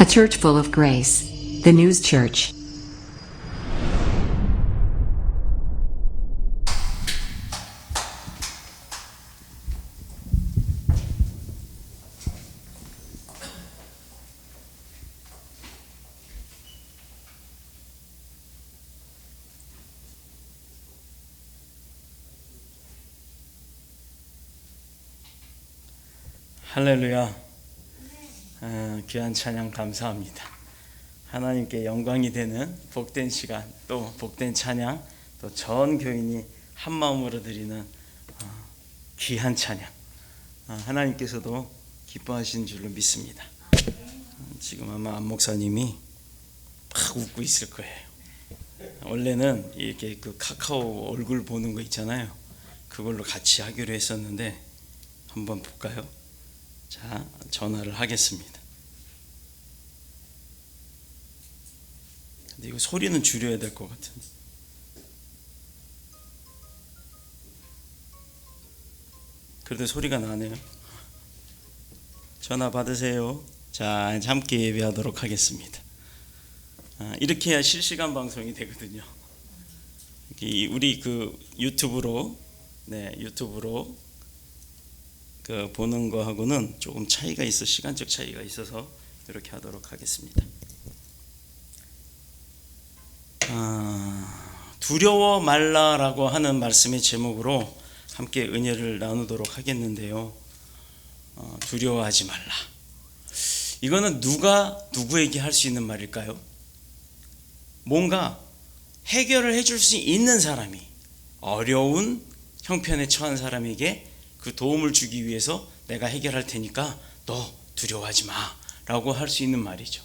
A church full of grace. The News Church. 할렐루야. 귀한 찬양 감사합니다. 하나님께 영광이 되는 복된 시간, 또 복된 찬양, 또 전 교인이 한 마음으로 드리는 귀한 찬양, 하나님께서도 기뻐하시는 줄로 믿습니다. 지금 아마 안 목사님이 막 웃고 있을 거예요. 원래는 이렇게 그 카카오 얼굴 보는 거 있잖아요. 그걸로 같이 하기로 했었는데 한번 볼까요? 자, 전화를 하겠습니다. 근데 이거 소리는 줄여야 될 것 같은데. 그래도 소리가 나네요. 전화 받으세요. 자, 함께 예배하도록 하겠습니다. 이렇게 해야 실시간 방송이 되거든요. 우리 그 유튜브로 그 보는 거하고는 조금 차이가 있어, 시간적 차이가 있어서 이렇게 하도록 하겠습니다. 두려워 말라라고 하는 말씀의 제목으로 함께 은혜를 나누도록 하겠는데요. 두려워하지 말라. 이거는 누가 누구에게 할 수 있는 말일까요? 뭔가 해결을 해줄 수 있는 사람이, 어려운 형편에 처한 사람에게 그 도움을 주기 위해서 내가 해결할 테니까 너 두려워하지 마 라고 할 수 있는 말이죠.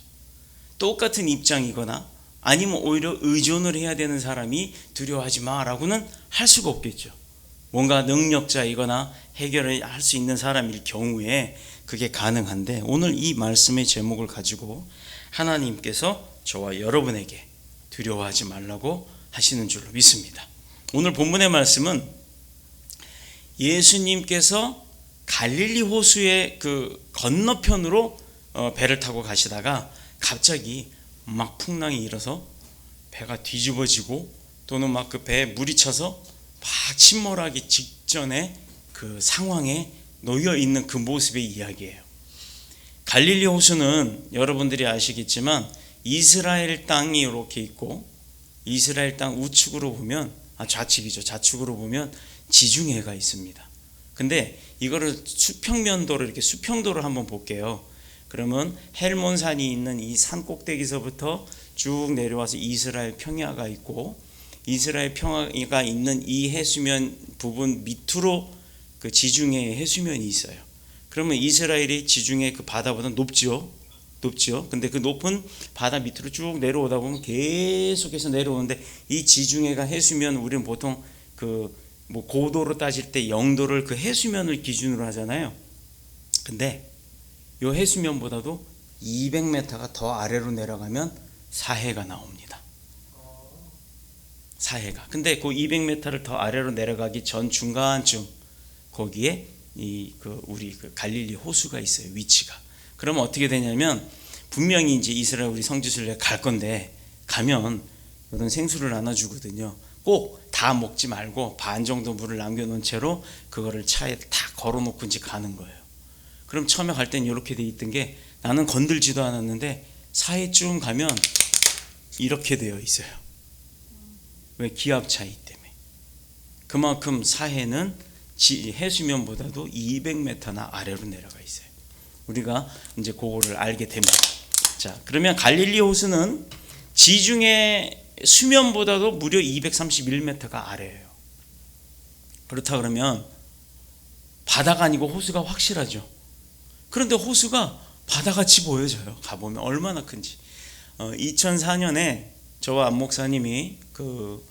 똑같은 입장이거나 아니면 오히려 의존을 해야 되는 사람이 두려워하지 마 라고는 할 수가 없겠죠. 뭔가 능력자이거나 해결을 할 수 있는 사람일 경우에 그게 가능한데, 오늘 이 말씀의 제목을 가지고 하나님께서 저와 여러분에게 두려워하지 말라고 하시는 줄로 믿습니다. 오늘 본문의 말씀은 예수님께서 갈릴리 호수의 그 건너편으로 배를 타고 가시다가 갑자기 막 풍랑이 일어서 배가 뒤집어지고 또는 막 그 배에 물이 차서 막 침몰하기 직전에 그 상황에 놓여 있는 그 모습의 이야기예요. 갈릴리 호수는 여러분들이 아시겠지만 이스라엘 땅이 이렇게 있고, 이스라엘 땅 우측으로 보면 좌측이죠. 좌측으로 보면 지중해가 있습니다. 근데 이거를 수평면도로, 이렇게 수평도를 한번 볼게요. 그러면 헬몬산이 있는 이 산 꼭대기서부터 쭉 내려와서 이스라엘 평야가 있고, 이스라엘 평야가 있는 이 해수면 부분 밑으로 그 지중해 해수면이 있어요. 그러면 이스라엘이 지중해 그 바다보다 높죠. 근데 그 높은 바다 밑으로 쭉 내려오다 보면 계속해서 내려오는데, 이 지중해가 해수면, 우리는 보통 그 뭐 고도로 따질 때 영도를 그 해수면을 기준으로 하잖아요. 근데 이 해수면보다도 200m가 더 아래로 내려가면 사해가 나옵니다. 사해가. 근데 그 200m를 더 아래로 내려가기 전 중간쯤 거기에 우리 그 갈릴리 호수가 있어요. 위치가. 그러면 어떻게 되냐면, 분명히 이제 이스라엘 우리 성지순례 갈 건데 가면 이런 생수를 나눠주거든요. 꼭 다 먹지 말고 반 정도 물을 남겨놓은 채로 그거를 차에 다 걸어놓고 이제 가는 거예요. 그럼 처음에 갈 때는 이렇게 돼 있던 게 나는 건들지도 않았는데 사해쯤 가면 이렇게 되어 있어요. 왜? 기압 차이 때문에. 그만큼 사해는 해수면보다도 200m나 아래로 내려가 있어요. 우리가 이제 그거를 알게 됩니다. 자, 그러면 갈릴리 호수는 지중해 수면보다도 무려 231m가 아래예요. 그렇다 그러면 바다가 아니고 호수가 확실하죠. 그런데 호수가 바다같이 보여져요. 가보면 얼마나 큰지. 2004년에 저와 안 목사님이 그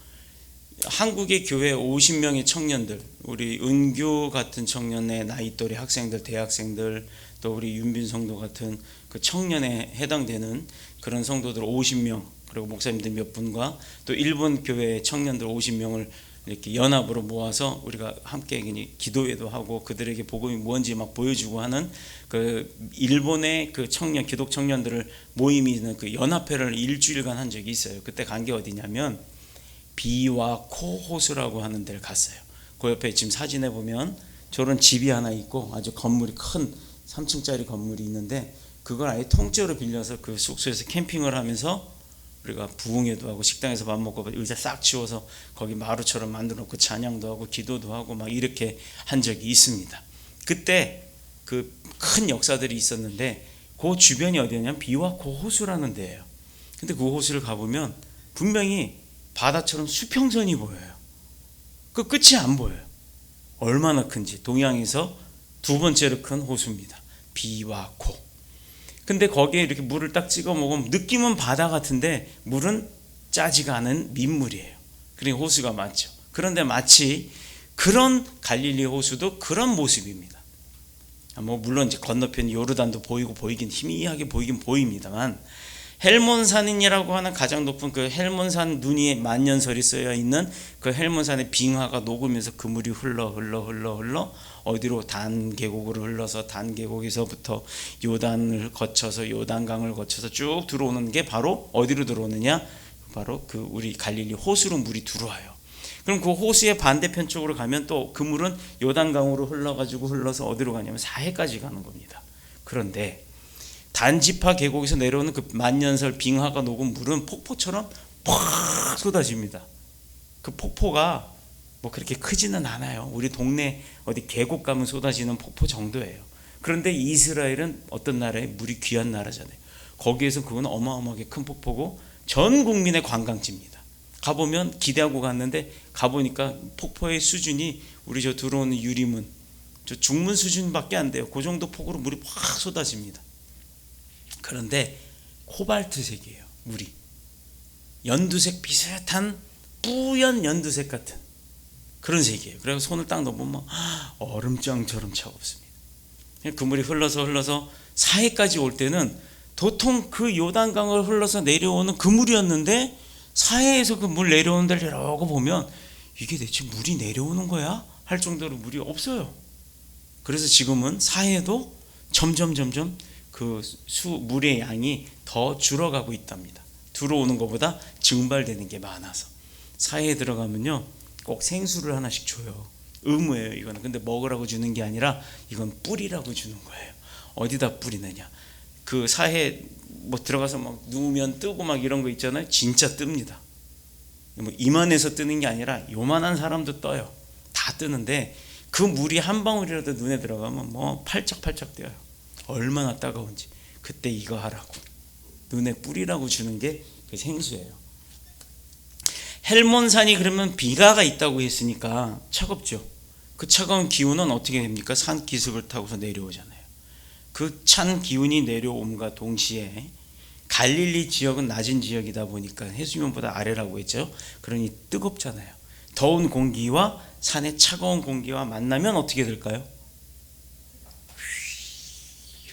한국의 교회 50명의 청년들, 우리 은교 같은 청년의 나이 또래 학생들, 대학생들, 또 우리 윤빈 성도 같은 그 청년에 해당되는 그런 성도들 50명, 그리고 목사님들 몇 분과 또 일본 교회 청년들 50명을 이렇게 연합으로 모아서 우리가 함께 기도회도 하고 그들에게 복음이 뭔지 막 보여주고 하는 그 일본의 그 청년 기독 청년들을 모임이 있는 그 연합회를 일주일간 한 적이 있어요. 그때 간 게 어디냐면 비와코 호수라고 하는 데를 갔어요. 그 옆에 지금 사진에 보면 저런 집이 하나 있고 아주 건물이 큰 3층짜리 건물이 있는데 그걸 아예 통째로 빌려서 그 숙소에서 캠핑을 하면서 우리가 부흥회도 하고 식당에서 밥 먹고 의자 싹 치워서 거기 마루처럼 만들어 놓고 찬양도 하고 기도도 하고 막 이렇게 한 적이 있습니다. 그때 그 큰 역사들이 있었는데 그 주변이 어디냐면 비와코 호수라는 데예요. 근데 그 호수를 가보면 분명히 바다처럼 수평선이 보여요. 그 끝이 안 보여요. 얼마나 큰지. 동양에서 두 번째로 큰 호수입니다. 비와코. 근데 거기에 이렇게 물을 딱 찍어 먹으면 느낌은 바다 같은데 물은 짜지가 않은 민물이에요. 그러니까 호수가 많죠. 그런데 마치 그런 갈릴리 호수도 그런 모습입니다. 뭐 물론 이제 건너편 요르단도 보이긴 희미하게 보이긴 보입니다만 헬몬산이라고 하는 가장 높은 그 헬몬산 눈이 만년설이 쓰여 있는 그 헬몬산의 빙하가 녹으면서 그 물이 흘러 어디로 단 계곡으로 흘러서 단 계곡에서부터 요단을 거쳐서 요단강을 거쳐서 쭉 들어오는 게 바로 어디로 들어오느냐? 바로 그 우리 갈릴리 호수로 물이 들어와요. 그럼 그 호수의 반대편 쪽으로 가면 또 그 물은 요단강으로 흘러서 어디로 가냐면 사해까지 가는 겁니다. 그런데 단지파 계곡에서 내려오는 그 만년설 빙하가 녹은 물은 폭포처럼 팍 쏟아집니다. 그 폭포가 뭐 그렇게 크지는 않아요. 우리 동네 어디 계곡 가면 쏟아지는 폭포 정도예요. 그런데 이스라엘은 어떤 나라에 물이 귀한 나라잖아요. 거기에서 그건 어마어마하게 큰 폭포고 전 국민의 관광지입니다. 가보면 기대하고 갔는데 가보니까 폭포의 수준이 우리 저 들어오는 유리문 저 중문 수준밖에 안 돼요. 그 정도 폭으로 물이 확 쏟아집니다. 그런데 코발트색이에요. 물이 연두색 비슷한 뿌연 연두색 같은 그런 색이에요. 그래서 손을 딱 넣어보면 얼음장처럼 차갑습니다. 그 물이 흘러서 사해까지 올 때는 도통 그 요단강을 흘러서 내려오는 그 물이었는데 사해에서 그 물 내려오는 데를 이러고 보면 이게 대체 물이 내려오는 거야? 할 정도로 물이 없어요. 그래서 지금은 사해도 점점 그 물의 양이 더 줄어가고 있답니다. 들어오는 것보다 증발되는 게 많아서. 사해에 들어가면요 꼭 생수를 하나씩 줘요. 의무예요 이거는. 근데 먹으라고 주는 게 아니라 이건 뿌리라고 주는 거예요. 어디다 뿌리느냐? 그 사해 뭐 들어가서 막 누우면 뜨고 막 이런 거 있잖아요. 진짜 뜹니다. 뭐 이만해서 뜨는 게 아니라 요만한 사람도 떠요. 다 뜨는데 그 물이 한 방울이라도 눈에 들어가면 뭐 팔짝팔짝 뛰어요. 얼마나 따가운지. 그때 이거 하라고 눈에 뿌리라고 주는 게 그 생수예요. 헬몬산이 그러면 비가가 있다고 했으니까 차갑죠. 그 차가운 기운은 어떻게 됩니까? 산 기슭을 타고서 내려오잖아요. 그 찬 기운이 내려옴과 동시에 갈릴리 지역은 낮은 지역이다 보니까 해수면보다 아래라고 했죠. 그러니 뜨겁잖아요. 더운 공기와 산의 차가운 공기와 만나면 어떻게 될까요?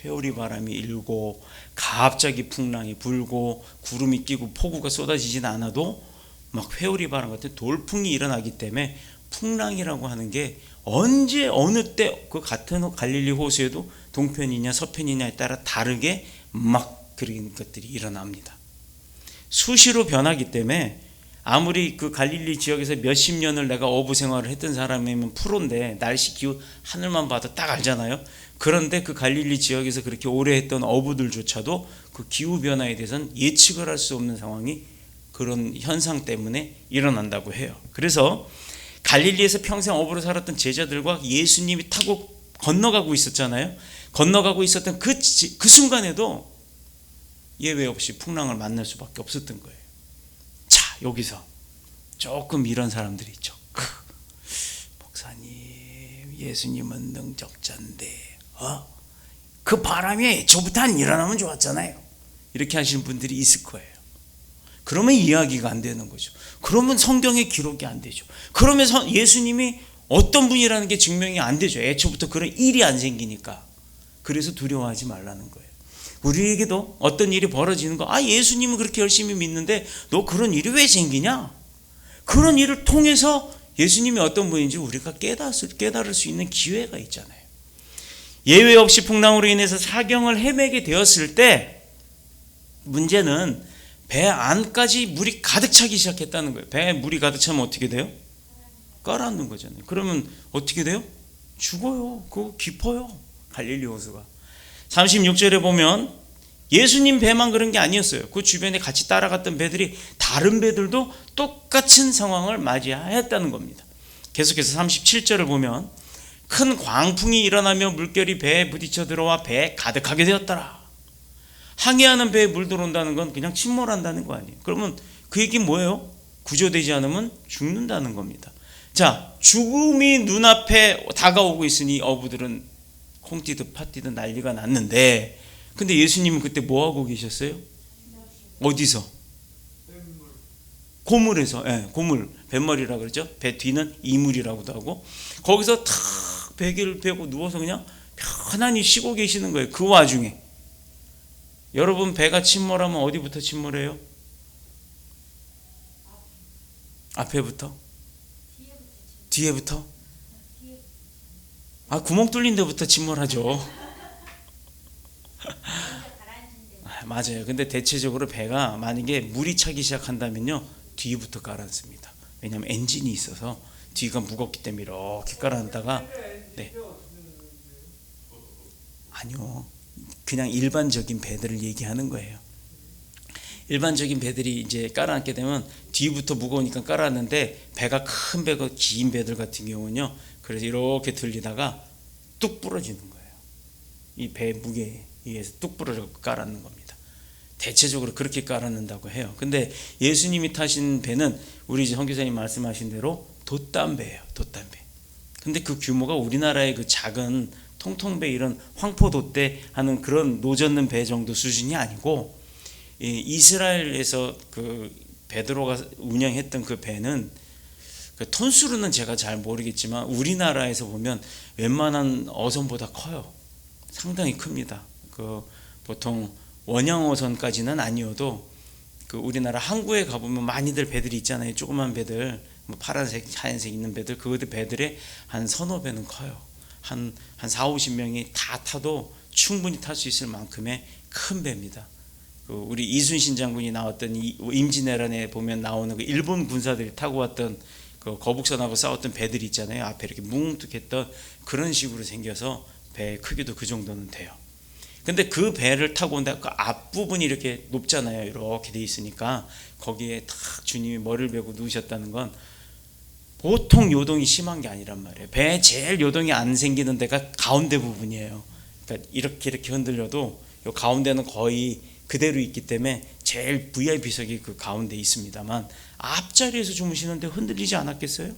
회오리 바람이 일고 갑자기 풍랑이 불고 구름이 끼고 폭우가 쏟아지진 않아도 막 회오리 바람 같은 돌풍이 일어나기 때문에 풍랑이라고 하는 게 언제 어느 때 그 같은 갈릴리 호수에도 동편이냐 서편이냐에 따라 다르게 막 그런 것들이 일어납니다. 수시로 변하기 때문에 아무리 그 갈릴리 지역에서 몇십 년을 내가 어부 생활을 했던 사람이면 프로인데 날씨 기후 하늘만 봐도 딱 알잖아요. 그런데 그 갈릴리 지역에서 그렇게 오래 했던 어부들조차도 그 기후 변화에 대해서는 예측을 할 수 없는 상황이 그런 현상 때문에 일어난다고 해요. 그래서 갈릴리에서 평생 어부로 살았던 제자들과 예수님이 타고 건너가고 있었잖아요. 건너가고 있었던 그 순간에도 예외 없이 풍랑을 만날 수밖에 없었던 거예요. 자, 여기서 조금 이런 사람들이 있죠. 목사님, 예수님은 능적자인데 그 바람이 애초부터 안 일어나면 좋았잖아요. 이렇게 하시는 분들이 있을 거예요. 그러면 이야기가 안 되는 거죠. 그러면 성경에 기록이 안 되죠. 그러면 예수님이 어떤 분이라는 게 증명이 안 되죠. 애초부터 그런 일이 안 생기니까. 그래서 두려워하지 말라는 거예요. 우리에게도 어떤 일이 벌어지는 거, 예수님은 그렇게 열심히 믿는데 너 그런 일이 왜 생기냐? 그런 일을 통해서 예수님이 어떤 분인지 우리가 깨달을 수 있는 기회가 있잖아요. 예외 없이 풍랑으로 인해서 사경을 헤매게 되었을 때 문제는 배 안까지 물이 가득 차기 시작했다는 거예요. 배에 물이 가득 차면 어떻게 돼요? 가라앉는 거잖아요. 그러면 어떻게 돼요? 죽어요. 그거 깊어요. 갈릴리 호수가. 36절에 보면 예수님 배만 그런 게 아니었어요. 그 주변에 같이 따라갔던 배들이 다른 배들도 똑같은 상황을 맞이하였다는 겁니다. 계속해서 37절을 보면 큰 광풍이 일어나며 물결이 배에 부딪혀 들어와 배에 가득하게 되었더라. 항해하는 배에 물 들어온다는 건 그냥 침몰한다는 거 아니에요. 그러면 그 얘기는 뭐예요? 구조되지 않으면 죽는다는 겁니다. 자, 죽음이 눈앞에 다가오고 있으니 어부들은 콩뛰듯 팥뛰듯 난리가 났는데, 근데 예수님은 그때 뭐하고 계셨어요? 어디서? 고물에서. 예, 고물, 뱃머리라고 그러죠. 배 뒤는 이물이라고도 하고, 거기서 탁 베개를 베고 누워서 그냥 편안히 쉬고 계시는 거예요. 그 와중에 여러분, 배가 침몰하면 어디부터 침몰해요? 앞에부터? 뒤에부터? 구멍 뚫린 데부터 침몰하죠. 맞아요. 근데 대체적으로 배가 만약에 물이 차기 시작한다면요, 뒤부터 가라앉습니다. 왜냐하면 엔진이 있어서 뒤가 무겁기 때문에 이렇게 가라앉다가, 네. 아니요, 그냥 일반적인 배들을 얘기하는 거예요. 일반적인 배들이 이제 깔아앉게 되면 뒤부터 무거우니까 깔아앉는데, 배가 큰 배가 긴 배들 같은 경우는요, 그래서 이렇게 들리다가 뚝 부러지는 거예요. 이 배 무게에 의해서 뚝 부러져 깔아앉는 겁니다. 대체적으로 그렇게 깔아앉는다고 해요. 근데 예수님이 타신 배는 우리 선교사님 말씀하신 대로 돛담배예요. 돛담배. 근데 그 규모가 우리나라의 그 작은 통통배, 이런 황포돛대 하는 그런 노젓는 배 정도 수준이 아니고, 이스라엘에서 그 베드로가 운영했던 그 배는, 그 톤수로는 제가 잘 모르겠지만 우리나라에서 보면 웬만한 어선보다 커요. 상당히 큽니다. 그 보통 원형 어선까지는 아니어도 그 우리나라 항구에 가보면 많이들 배들이 있잖아요. 조그만 배들, 뭐 파란색, 하얀색 있는 배들, 그 배들의 한 서너 배는 커요. 한 4, 50명이 다 타도 충분히 탈 수 있을 만큼의 큰 배입니다. 그 우리 이순신 장군이 나왔던 임진왜란에 보면 나오는 그 일본 군사들이 타고 왔던 그 거북선하고 싸웠던 배들이 있잖아요. 앞에 이렇게 뭉툭했던 그런 식으로 생겨서 배의 크기도 그 정도는 돼요. 근데 그 배를 타고 온다, 그 앞부분이 이렇게 높잖아요. 이렇게 돼 있으니까 거기에 탁 주님이 머리를 베고 누우셨다는 건 보통 요동이 심한 게 아니란 말이에요. 배에 제일 요동이 안 생기는 데가 가운데 부분이에요. 그러니까 이렇게 흔들려도 요 가운데는 거의 그대로 있기 때문에 제일 VIP석이 그 가운데 있습니다만, 앞자리에서 주무시는데 흔들리지 않았겠어요?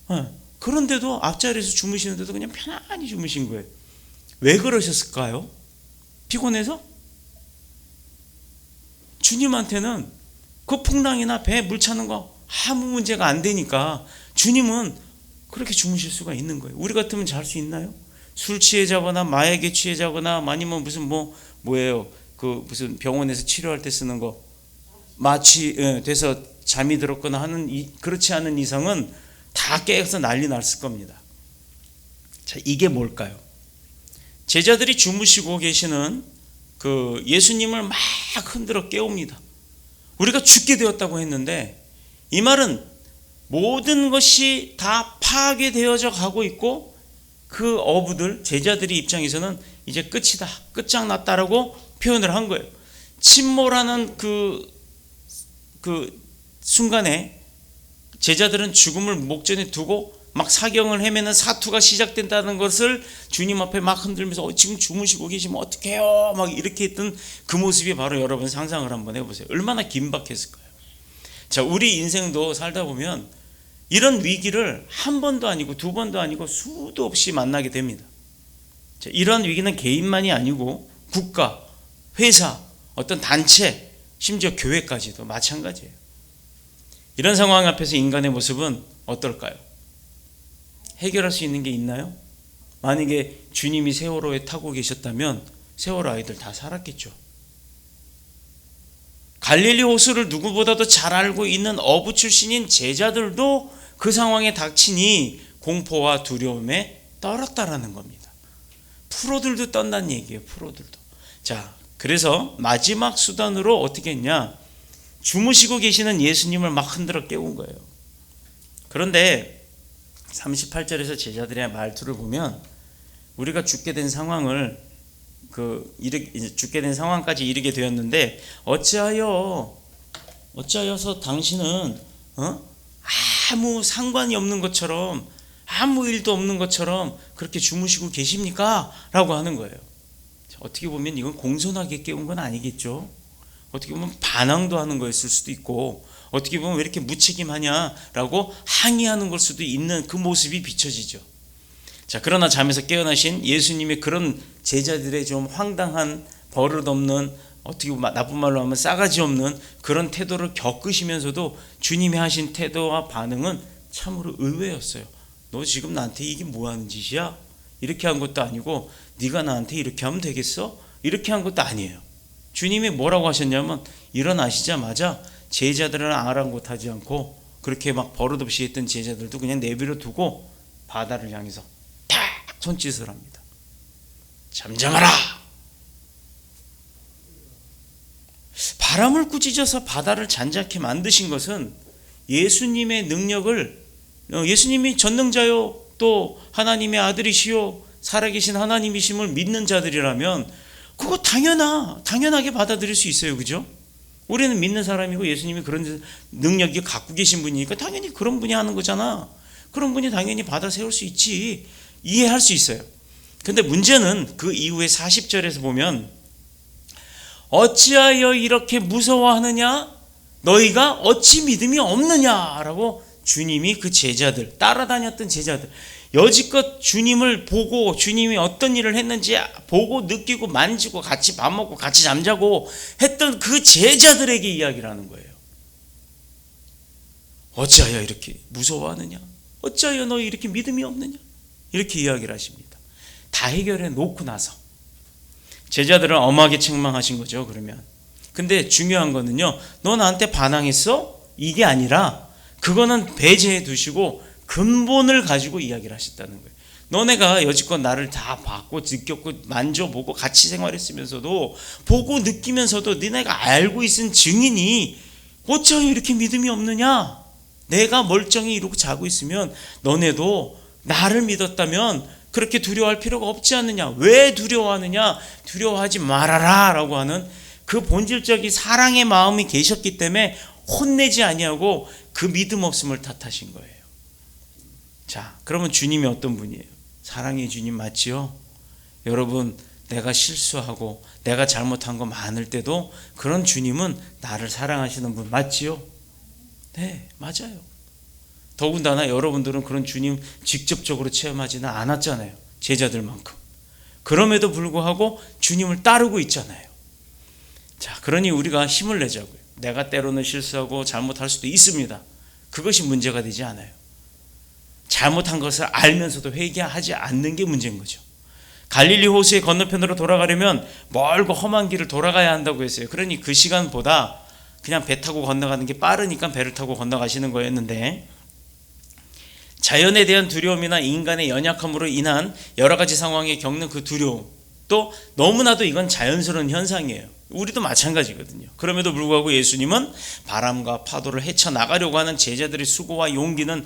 네. 그런데도 앞자리에서 주무시는데도 그냥 편안히 주무신 거예요. 왜 그러셨을까요? 피곤해서? 주님한테는 그 풍랑이나 배에 물 차는 거 아무 문제가 안 되니까 주님은 그렇게 주무실 수가 있는 거예요. 우리 같으면 잘 수 있나요? 술 취해 자거나 마약에 취해 자거나, 아니면 무슨 뭐예요? 그 무슨 병원에서 치료할 때 쓰는 거 마취 돼서 잠이 들었거나 하는, 그렇지 않은 이상은 다 깨어서 난리 났을 겁니다. 자, 이게 뭘까요? 제자들이 주무시고 계시는 그 예수님을 막 흔들어 깨웁니다. 우리가 죽게 되었다고 했는데, 이 말은 모든 것이 다 파괴되어져 가고 있고, 그 어부들, 제자들이 입장에서는 이제 끝이다, 끝장났다라고 표현을 한 거예요. 침몰하는 그 순간에 제자들은 죽음을 목전에 두고 막 사경을 헤매는 사투가 시작된다는 것을 주님 앞에 막 흔들면서 지금 주무시고 계시면 어떡해요? 막 이렇게 했던 그 모습이 바로, 여러분 상상을 한번 해보세요. 얼마나 긴박했을까요? 자, 우리 인생도 살다 보면 이런 위기를 한 번도 아니고 두 번도 아니고 수도 없이 만나게 됩니다. 자, 이런 위기는 개인만이 아니고 국가, 회사, 어떤 단체, 심지어 교회까지도 마찬가지예요. 이런 상황 앞에서 인간의 모습은 어떨까요? 해결할 수 있는 게 있나요? 만약에 주님이 세월호에 타고 계셨다면 세월호 아이들 다 살았겠죠. 갈릴리 호수를 누구보다도 잘 알고 있는 어부 출신인 제자들도 그 상황에 닥치니 공포와 두려움에 떨었다라는 겁니다. 프로들도 떤다는 얘기예요. 프로들도. 자, 그래서 마지막 수단으로 어떻게 했냐? 주무시고 계시는 예수님을 막 흔들어 깨운 거예요. 그런데 38절에서 제자들의 말투를 보면 우리가 죽게 된 상황을 죽게 된 상황까지 이르게 되었는데 어찌하여서 당신은 아무 상관이 없는 것처럼 아무 일도 없는 것처럼 그렇게 주무시고 계십니까? 라고 하는 거예요. 어떻게 보면 이건 공손하게 깨운 건 아니겠죠. 어떻게 보면 반항도 하는 거였을 수도 있고 어떻게 보면 왜 이렇게 무책임하냐라고 항의하는 걸 수도 있는 그 모습이 비춰지죠. 자, 그러나 잠에서 깨어나신 예수님의 그런 제자들의 좀 황당한 버릇없는 어떻게 보면 나쁜 말로 하면 싸가지 없는 그런 태도를 겪으시면서도 주님이 하신 태도와 반응은 참으로 의외였어요. 너 지금 나한테 이게 뭐 하는 짓이야? 이렇게 한 것도 아니고 네가 나한테 이렇게 하면 되겠어? 이렇게 한 것도 아니에요. 주님이 뭐라고 하셨냐면 일어나시자마자 제자들은 아랑곳하지 않고 그렇게 막 버릇없이 했던 제자들도 그냥 내버려 두고 바다를 향해서 탁 손짓을 합니다. 잠잠하라. 바람을 꾸짖어서 바다를 잔잔케 만드신 것은 예수님의 능력을, 예수님이 전능자요 또 하나님의 아들이시요 살아계신 하나님이심을 믿는 자들이라면 그거 당연하게 받아들일 수 있어요. 그죠? 우리는 믿는 사람이고 예수님이 그런 능력이 갖고 계신 분이니까 당연히 그런 분이 하는 거잖아. 그런 분이 당연히 받아 세울 수 있지. 이해할 수 있어요. 근데 문제는 그 이후에 40절에서 보면 어찌하여 이렇게 무서워하느냐? 너희가 어찌 믿음이 없느냐라고 주님이 그 제자들, 따라다녔던 제자들, 여지껏 주님을 보고 주님이 어떤 일을 했는지 보고 느끼고 만지고 같이 밥 먹고 같이 잠자고 했던 그 제자들에게 이야기를 하는 거예요. 어찌하여 이렇게 무서워하느냐? 어찌하여 너희 이렇게 믿음이 없느냐? 이렇게 이야기를 하십니다. 다 해결해 놓고 나서 제자들은 엄하게 책망하신 거죠. 그러면 근데 중요한 거는요, 너 나한테 반항했어? 이게 아니라 그거는 배제해 두시고 근본을 가지고 이야기를 하셨다는 거예요. 너네가 여지껏 나를 다 봤고 느꼈고 만져보고 같이 생활했으면서도 보고 느끼면서도 너네가 알고 있은 증인이 어쩌면 이렇게 믿음이 없느냐? 내가 멀쩡히 이러고 자고 있으면 너네도 나를 믿었다면 그렇게 두려워할 필요가 없지 않느냐? 왜 두려워하느냐? 두려워하지 말아라 라고 하는 그 본질적인 사랑의 마음이 계셨기 때문에 혼내지 아니하고 그 믿음 없음을 탓하신 거예요. 자, 그러면 주님이 어떤 분이에요? 사랑의 주님 맞지요? 여러분, 내가 실수하고 내가 잘못한 거 많을 때도 그런 주님은 나를 사랑하시는 분 맞지요? 네, 맞아요. 더군다나 여러분들은 그런 주님 직접적으로 체험하지는 않았잖아요. 제자들만큼. 그럼에도 불구하고 주님을 따르고 있잖아요. 자, 그러니 우리가 힘을 내자고요. 내가 때로는 실수하고 잘못할 수도 있습니다. 그것이 문제가 되지 않아요. 잘못한 것을 알면서도 회개하지 않는 게 문제인 거죠. 갈릴리 호수의 건너편으로 돌아가려면 멀고 험한 길을 돌아가야 한다고 했어요. 그러니 그 시간보다 그냥 배 타고 건너가는 게 빠르니까 배를 타고 건너가시는 거였는데, 자연에 대한 두려움이나 인간의 연약함으로 인한 여러 가지 상황에 겪는 그 두려움, 또 너무나도 이건 자연스러운 현상이에요. 우리도 마찬가지거든요. 그럼에도 불구하고 예수님은 바람과 파도를 헤쳐나가려고 하는 제자들의 수고와 용기는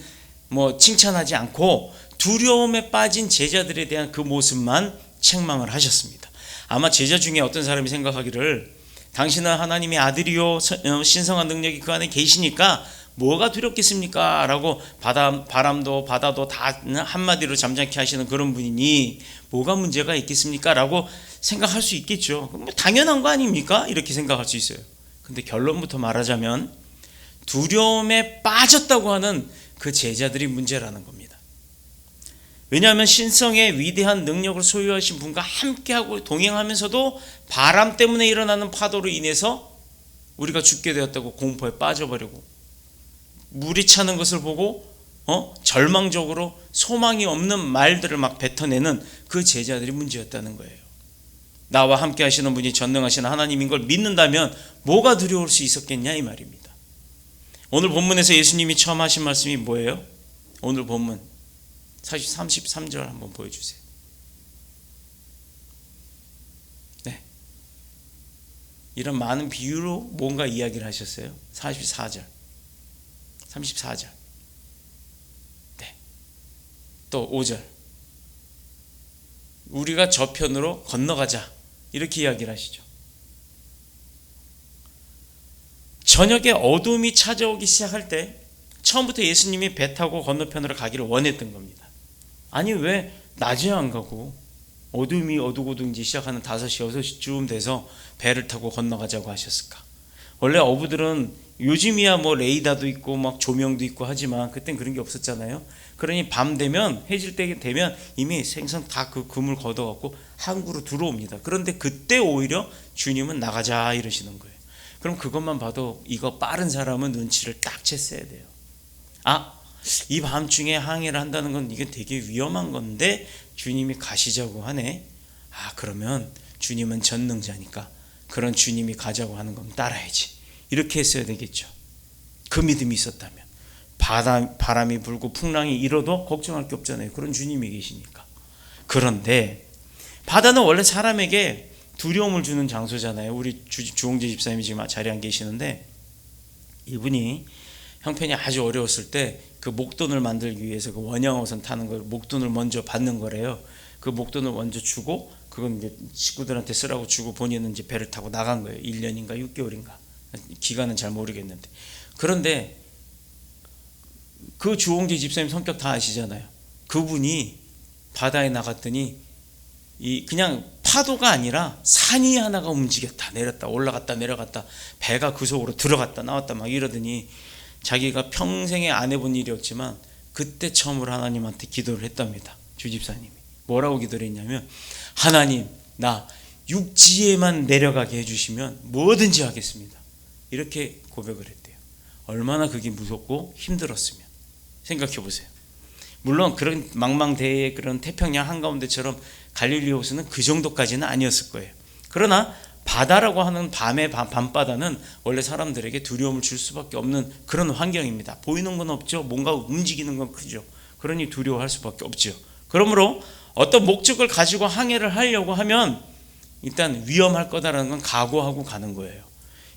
칭찬하지 않고 두려움에 빠진 제자들에 대한 그 모습만 책망을 하셨습니다. 아마 제자 중에 어떤 사람이 생각하기를 당신은 하나님의 아들이요 신성한 능력이 그 안에 계시니까 뭐가 두렵겠습니까? 라고 바람도 바다도 다 한마디로 잠잠케 하시는 그런 분이니 뭐가 문제가 있겠습니까? 라고 생각할 수 있겠죠. 당연한 거 아닙니까? 이렇게 생각할 수 있어요. 근데 결론부터 말하자면 두려움에 빠졌다고 하는 그 제자들이 문제라는 겁니다. 왜냐하면 신성의 위대한 능력을 소유하신 분과 함께하고 동행하면서도 바람 때문에 일어나는 파도로 인해서 우리가 죽게 되었다고 공포에 빠져버리고 물이 차는 것을 보고 절망적으로 소망이 없는 말들을 막 뱉어내는 그 제자들이 문제였다는 거예요. 나와 함께 하시는 분이 전능하신 하나님인 걸 믿는다면 뭐가 두려울 수 있었겠냐 이 말입니다. 오늘 본문에서 예수님이 처음 하신 말씀이 뭐예요? 오늘 본문 33절 한번 보여주세요. 네, 이런 많은 비유로 뭔가 이야기를 하셨어요. 34절. 네, 또 5절. 우리가 저편으로 건너가자, 이렇게 이야기를 하시죠. 저녁에 어둠이 찾아오기 시작할 때 처음부터 예수님이 배 타고 건너편으로 가기를 원했던 겁니다. 아니 왜 낮에 안 가고 어둠이 어둑어둑 시작하는 5시 6시쯤 돼서 배를 타고 건너가자고 하셨을까? 원래 어부들은 요즘이야 뭐 레이더도 있고 막 조명도 있고 하지만 그땐 그런 게 없었잖아요. 그러니 밤 되면, 해질 때 되면 이미 생선 다 그 그물 걷어갖고 항구로 들어옵니다. 그런데 그때 오히려 주님은 나가자 이러시는 거예요. 그럼 그것만 봐도 이거 빠른 사람은 눈치를 딱 챘어야 돼요. 이 밤중에 항해를 한다는 건 이게 되게 위험한 건데 주님이 가시자고 하네. 그러면 주님은 전능자니까 그런 주님이 가자고 하는 건 따라야지, 이렇게 했어야 되겠죠. 그 믿음이 있었다면 바람이 불고 풍랑이 일어도 걱정할 게 없잖아요. 그런 주님이 계시니까. 그런데 바다는 원래 사람에게 두려움을 주는 장소잖아요. 우리 주홍재 집사님이 지금 자리에 안 계시는데 이분이 형편이 아주 어려웠을 때 그 목돈을 만들기 위해서 그 원양어선 타는 걸 목돈을 먼저 받는 거래요. 그 목돈을 먼저 주고 그건 이제 식구들한테 쓰라고 주고 본인은 이제 배를 타고 나간 거예요. 1년인가 6개월인가 기간은 잘 모르겠는데. 그런데 그 주홍재 집사님 성격 다 아시잖아요. 그분이 바다에 나갔더니 그냥 파도가 아니라 산이 하나가 움직였다 내렸다 올라갔다 내려갔다 배가 그 속으로 들어갔다 나왔다 막 이러더니 자기가 평생에 안 해본 일이었지만 그때 처음으로 하나님한테 기도를 했답니다. 주집사님이 뭐라고 기도를 했냐면, 하나님 나 육지에만 내려가게 해주시면 뭐든지 하겠습니다, 이렇게 고백을 했대요. 얼마나 그게 무섭고 힘들었으면 생각해 보세요. 물론 그런 망망대해의 그런 태평양 한가운데처럼 갈릴리 호수는 그 정도까지는 아니었을 거예요. 그러나 바다라고 하는 밤의 밤바다는 원래 사람들에게 두려움을 줄 수밖에 없는 그런 환경입니다. 보이는 건 없죠. 뭔가 움직이는 건 크죠. 그러니 두려워할 수밖에 없죠. 그러므로 어떤 목적을 가지고 항해를 하려고 하면 일단 위험할 거다라는 건 각오하고 가는 거예요.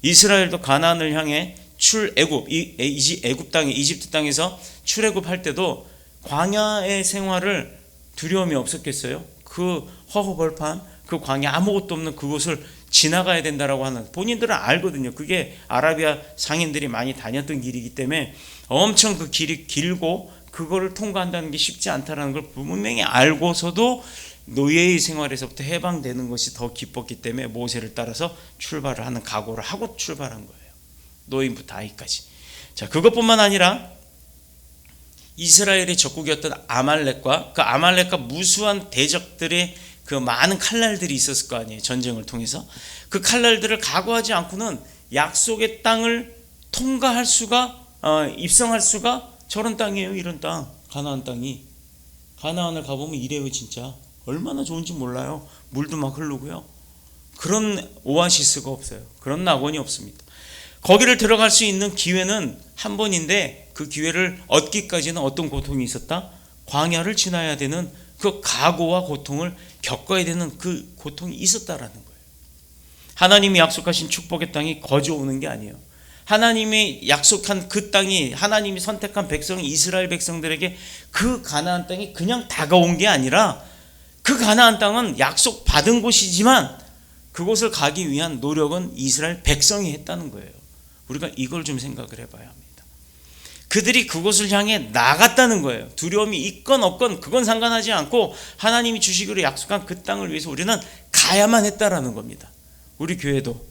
이스라엘도 가나안을 향해 출애굽, 애굽 땅에 이집트 땅에서 출애굽할 때도 광야의 생활을 두려움이 없었겠어요? 그 허허벌판, 그 광야 아무것도 없는 그곳을 지나가야 된다라고 하는, 본인들은 알거든요. 그게 아라비아 상인들이 많이 다녔던 길이기 때문에 엄청 그 길이 길고 그거를 통과한다는 게 쉽지 않다라는 걸 분명히 알고서도 노예의 생활에서부터 해방되는 것이 더 기뻤기 때문에 모세를 따라서 출발을 하는 각오를 하고 출발한 거예요. 노인부터 아이까지. 자, 그것뿐만 아니라 이스라엘의 적국이었던 아말렉과 그 아말렉과 무수한 대적들의 그 많은 칼날들이 있었을 거 아니에요. 전쟁을 통해서 그 칼날들을 각오하지 않고는 약속의 땅을 통과할 수가 입성할 수가, 저런 땅이에요. 이런 땅, 가나안 땅이. 가나안을 가보면 이래요. 진짜 얼마나 좋은지 몰라요. 물도 막 흐르고요. 그런 오아시스가 없어요. 그런 낙원이 없습니다. 거기를 들어갈 수 있는 기회는 한 번인데 그 기회를 얻기까지는 어떤 고통이 있었다? 광야를 지나야 되는 그 각오와 고통을 겪어야 되는 그 고통이 있었다라는 거예요. 하나님이 약속하신 축복의 땅이 거저 오는 게 아니에요. 하나님이 약속한 그 땅이, 하나님이 선택한 백성 이스라엘 백성들에게 그 가나안 땅이 그냥 다가온 게 아니라 그 가나안 땅은 약속 받은 곳이지만 그곳을 가기 위한 노력은 이스라엘 백성이 했다는 거예요. 우리가 이걸 좀 생각을 해봐야 합니다. 그들이 그곳을 향해 나갔다는 거예요. 두려움이 있건 없건 그건 상관하지 않고 하나님이 주시기로 약속한 그 땅을 위해서 우리는 가야만 했다라는 겁니다. 우리 교회도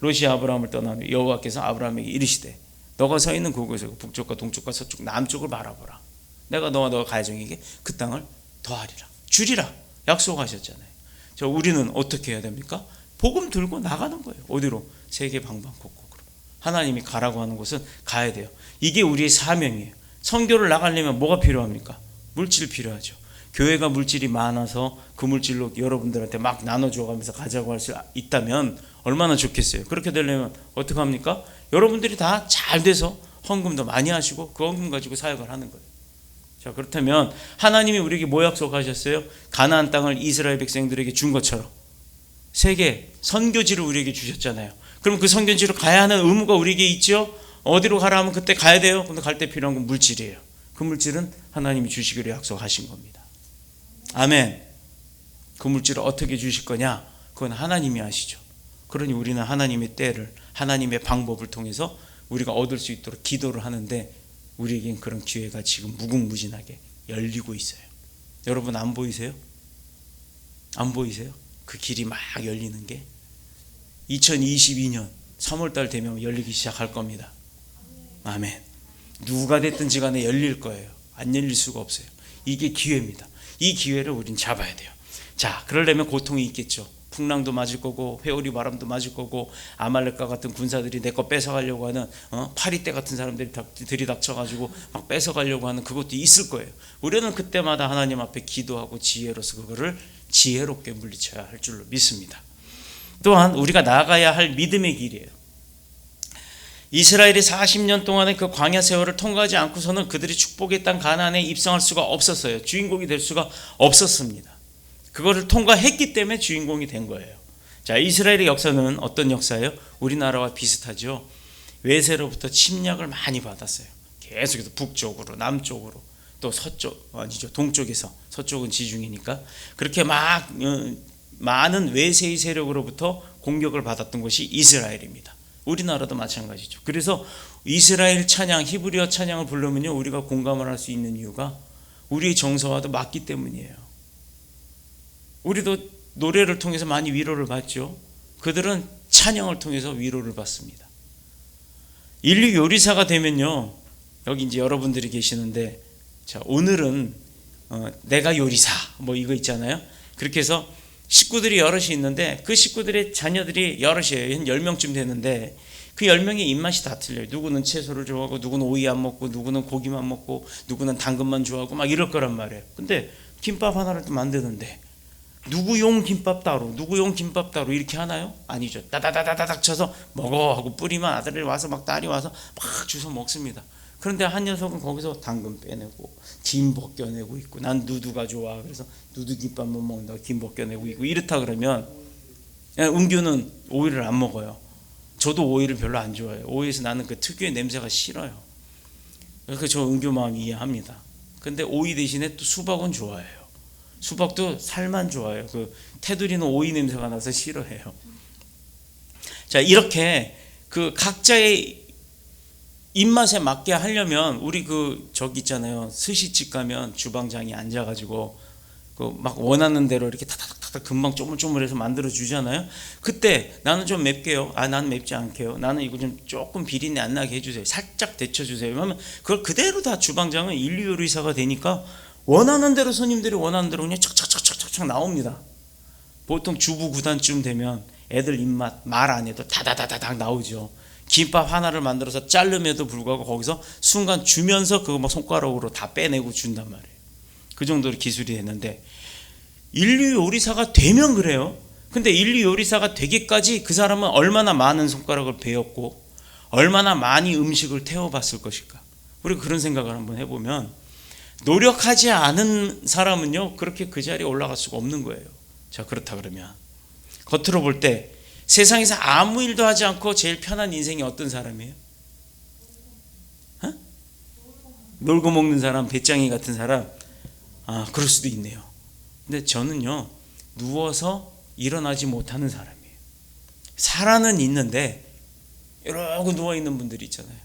롯이 아브라함을 떠나며 여호와께서 아브라함에게 이르시되 너가 서 있는 그곳에서 북쪽과 동쪽과 서쪽 남쪽을 바라보라. 내가 너와 너 가정에게 그 땅을 더하리라, 주리라 약속하셨잖아요. 저 우리는 어떻게 해야 됩니까? 복음 들고 나가는 거예요. 어디로? 세계 방방곡곡으로. 하나님이 가라고 하는 곳은 가야 돼요. 이게 우리의 사명이에요. 선교를 나가려면 뭐가 필요합니까? 물질 필요하죠. 교회가 물질이 많아서 그 물질로 여러분들한테 막 나눠줘가면서 가자고 할 수 있다면 얼마나 좋겠어요. 그렇게 되려면 어떻게 합니까? 여러분들이 다 잘 돼서 헌금도 많이 하시고 그 헌금 가지고 사역을 하는 거예요. 자, 그렇다면 하나님이 우리에게 뭐 약속하셨어요? 가나안 땅을 이스라엘 백성들에게 준 것처럼 세계 선교지를 우리에게 주셨잖아요. 그럼 그 선교지로 가야 하는 의무가 우리에게 있죠. 어디로 가라 하면 그때 가야 돼요. 근데 갈 때 필요한 건 물질이에요. 그 물질은 하나님이 주시기로 약속하신 겁니다. 아멘. 그 물질을 어떻게 주실 거냐? 그건 하나님이 아시죠. 그러니 우리는 하나님의 때를, 하나님의 방법을 통해서 우리가 얻을 수 있도록 기도를 하는데 우리에겐 그런 기회가 지금 무궁무진하게 열리고 있어요. 여러분 안 보이세요? 안 보이세요? 그 길이 막 열리는 게 2022년 3월달 되면 열리기 시작할 겁니다. 아멘. 누가 됐든지 간에 열릴 거예요. 안 열릴 수가 없어요. 이게 기회입니다. 이 기회를 우린 잡아야 돼요. 자, 그러려면 고통이 있겠죠. 풍랑도 맞을 거고 회오리 바람도 맞을 거고 아말렉과 같은 군사들이 내 거 뺏어가려고 하는 파리떼 같은 사람들이 들이닥쳐가지고 막 뺏어가려고 하는 그것도 있을 거예요. 우리는 그때마다 하나님 앞에 기도하고 지혜로서 그거를 지혜롭게 물리쳐야 할 줄로 믿습니다. 또한 우리가 나아가야 할 믿음의 길이에요. 이스라엘이 40년 동안의 그 광야 세월을 통과하지 않고서는 그들이 축복의 땅 가나안에 입성할 수가 없었어요. 주인공이 될 수가 없었습니다. 그거를 통과했기 때문에 주인공이 된 거예요. 자, 이스라엘의 역사는 어떤 역사예요? 우리나라와 비슷하죠. 외세로부터 침략을 많이 받았어요. 계속해서 북쪽으로, 남쪽으로, 또 서쪽, 아니죠, 동쪽에서, 서쪽은 지중해니까 그렇게 막 많은 외세의 세력으로부터 공격을 받았던 것이 이스라엘입니다. 우리나라도 마찬가지죠. 그래서 이스라엘 찬양, 히브리어 찬양을 부르면요, 우리가 공감을 할 수 있는 이유가 우리의 정서와도 맞기 때문이에요. 우리도 노래를 통해서 많이 위로를 받죠. 그들은 찬양을 통해서 위로를 받습니다. 인류 요리사가 되면요, 여기 이제 여러분들이 계시는데, 자, 오늘은 내가 요리사 뭐 이거 있잖아요. 그렇게 해서 식구들이 여럿이 있는데 그 식구들의 자녀들이 여럿이에요. 한 10명쯤 되는데 그 10명의 입맛이 다 틀려요. 누구는 채소를 좋아하고 누구는 오이 안 먹고 누구는 고기만 먹고 누구는 당근만 좋아하고 막 이럴 거란 말이에요. 근데 김밥 하나를 또 만드는데 누구용 김밥 따로 누구용 김밥 따로 이렇게 하나요? 아니죠. 따다다다닥 쳐서 먹어 하고 뿌리면 아들이 와서 막 딸이 와서 막 주워 먹습니다. 그런데 한 녀석은 거기서 당근 빼내고 김 벗겨내고 있고, 난 누두가 좋아 그래서 누두 김밥 못 먹는다고 김 벗겨내고 있고, 이렇다 그러면 은규는 오이를 안 먹어요. 저도 오이를 별로 안 좋아해요. 오이에서 나는 그 특유의 냄새가 싫어요. 그래서 저 은규 마음 이해합니다. 근데 오이 대신에 또 수박은 좋아해요. 수박도 살만 좋아해요. 그 테두리는 오이 냄새가 나서 싫어해요. 자, 이렇게 그 각자의 입맛에 맞게 하려면 우리 저기 있잖아요. 스시집 가면 주방장이 앉아가지고 막 원하는 대로 이렇게 타닥타닥 금방 쪼물쪼물해서 만들어 주잖아요. 그때 나는 좀 맵게요. 나는 맵지 않게요. 나는 이거 좀 조금 비린내 안 나게 해주세요. 살짝 데쳐주세요. 하면 그걸 그대로 다 주방장은 인류 요리사가 되니까 원하는 대로 손님들이 원하는 대로 그냥 척척척척척 나옵니다. 보통 주부 9단쯤 되면 애들 입맛 말 안 해도 다다다다닥 나오죠. 김밥 하나를 만들어서 자름에도 불구하고 거기서 순간 주면서 그거 막 손가락으로 다 빼내고 준단 말이에요. 그 정도로 기술이 됐는데 인류 요리사가 되면 그래요. 근데 인류 요리사가 되기까지 그 사람은 얼마나 많은 손가락을 베었고 얼마나 많이 음식을 태워봤을 것일까. 우리가 그런 생각을 한번 해보면 노력하지 않은 사람은요, 그렇게 그 자리에 올라갈 수가 없는 거예요. 자, 그렇다 그러면 겉으로 볼 때 세상에서 아무 일도 하지 않고 제일 편한 인생이 어떤 사람이에요? 놀고 먹는 사람, 배짱이 같은 사람. 그럴 수도 있네요. 근데 저는요, 누워서 일어나지 못하는 사람이에요. 살아는 있는데 이러고 누워있는 분들이 있잖아요.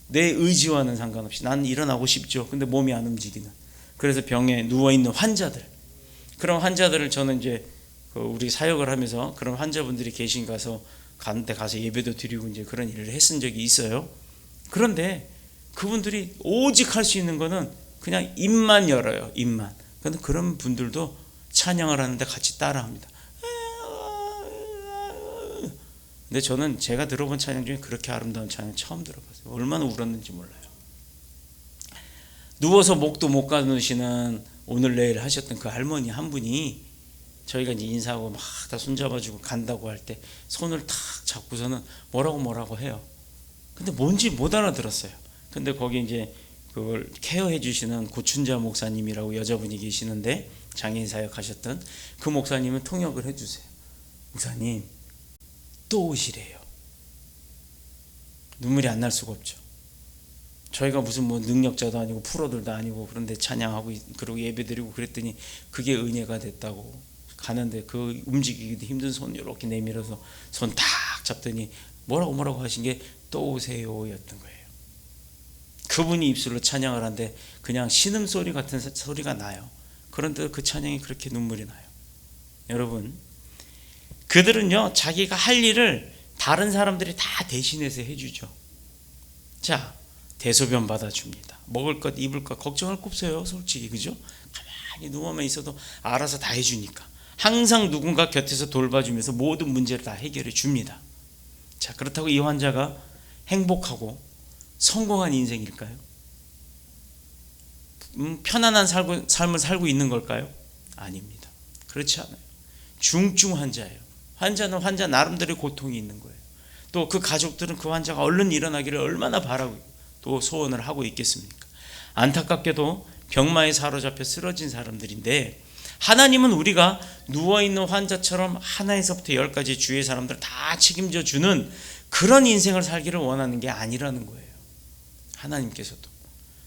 내 의지와는 상관없이 나는 일어나고 싶죠. 근데 몸이 안 움직이는. 그래서 병에 누워있는 환자들. 그런 환자들을 저는 이제 우리 사역을 하면서 그런 환자분들이 계신 데 가서 예배도 드리고 이제 그런 일을 했은 적이 있어요. 그런데 그분들이 오직 할 수 있는 거는 그냥 입만 열어요. 입만. 그런데 그런 분들도 찬양을 하는데 같이 따라합니다. 근데 저는 제가 들어본 찬양 중에 그렇게 아름다운 찬양 처음 들어봤어요. 얼마나 울었는지 몰라요. 누워서 목도 못 가누시는 오늘 내일 하셨던 그 할머니 한 분이 저희가 이제 인사하고 막 다 손잡아주고 간다고 할 때 손을 탁 잡고서는 뭐라고 해요. 근데 뭔지 못 알아들었어요. 근데 거기 이제 그걸 케어해 주시는 고춘자 목사님이라고 여자분이 계시는데 장애인 사역 하셨던 그 목사님은 통역을 해 주세요. 목사님 또 오시래요. 눈물이 안 날 수가 없죠. 저희가 무슨 뭐 능력자도 아니고 프로들도 아니고 그런데 찬양하고 그러고 예배드리고 그랬더니 그게 은혜가 됐다고. 가는데 그 움직이기도 힘든 손 이렇게 내밀어서 손 딱 잡더니 뭐라고 하신 게 또 오세요 였던 거예요. 그분이 입술로 찬양을 하는데 그냥 신음소리 같은 소리가 나요. 그런데 그 찬양이 그렇게 눈물이 나요. 여러분, 그들은요 자기가 할 일을 다른 사람들이 다 대신해서 해주죠. 자, 대소변 받아줍니다. 먹을 것 입을 것 걱정할 거 없어요. 솔직히 그죠? 가만히 누워만 있어도 알아서 다 해주니까 항상 누군가 곁에서 돌봐주면서 모든 문제를 다 해결해 줍니다. 자, 그렇다고 이 환자가 행복하고 성공한 인생일까요? 편안한 삶을 살고 있는 걸까요? 아닙니다. 그렇지 않아요. 중증 환자예요. 환자는 환자 나름대로의 고통이 있는 거예요. 또 그 가족들은 그 환자가 얼른 일어나기를 얼마나 바라고 또 소원을 하고 있겠습니까? 안타깝게도 병마에 사로잡혀 쓰러진 사람들인데 하나님은 우리가 누워있는 환자처럼 하나에서부터 10까지 주위의 사람들을 다 책임져 주는 그런 인생을 살기를 원하는 게 아니라는 거예요. 하나님께서도.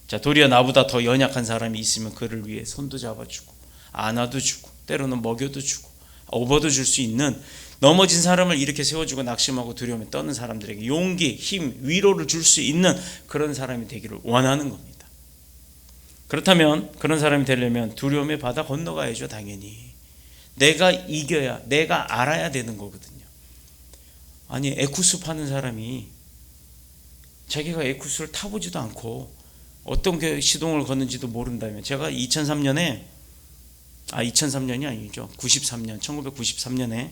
자, 도리어 나보다 더 연약한 사람이 있으면 그를 위해 손도 잡아주고 안아도 주고 때로는 먹여도 주고 업어도 줄 수 있는, 넘어진 사람을 이렇게 세워주고 낙심하고 두려움에 떠는 사람들에게 용기, 힘, 위로를 줄 수 있는 그런 사람이 되기를 원하는 겁니다. 그렇다면 그런 사람이 되려면 두려움의 바다 건너가야죠. 당연히 내가 이겨야, 내가 알아야 되는 거거든요. 아니, 에쿠스 파는 사람이 자기가 에쿠스를 타보지도 않고 어떤 시동을 걷는지도 모른다면, 제가 2003년이 아니죠. 1993년에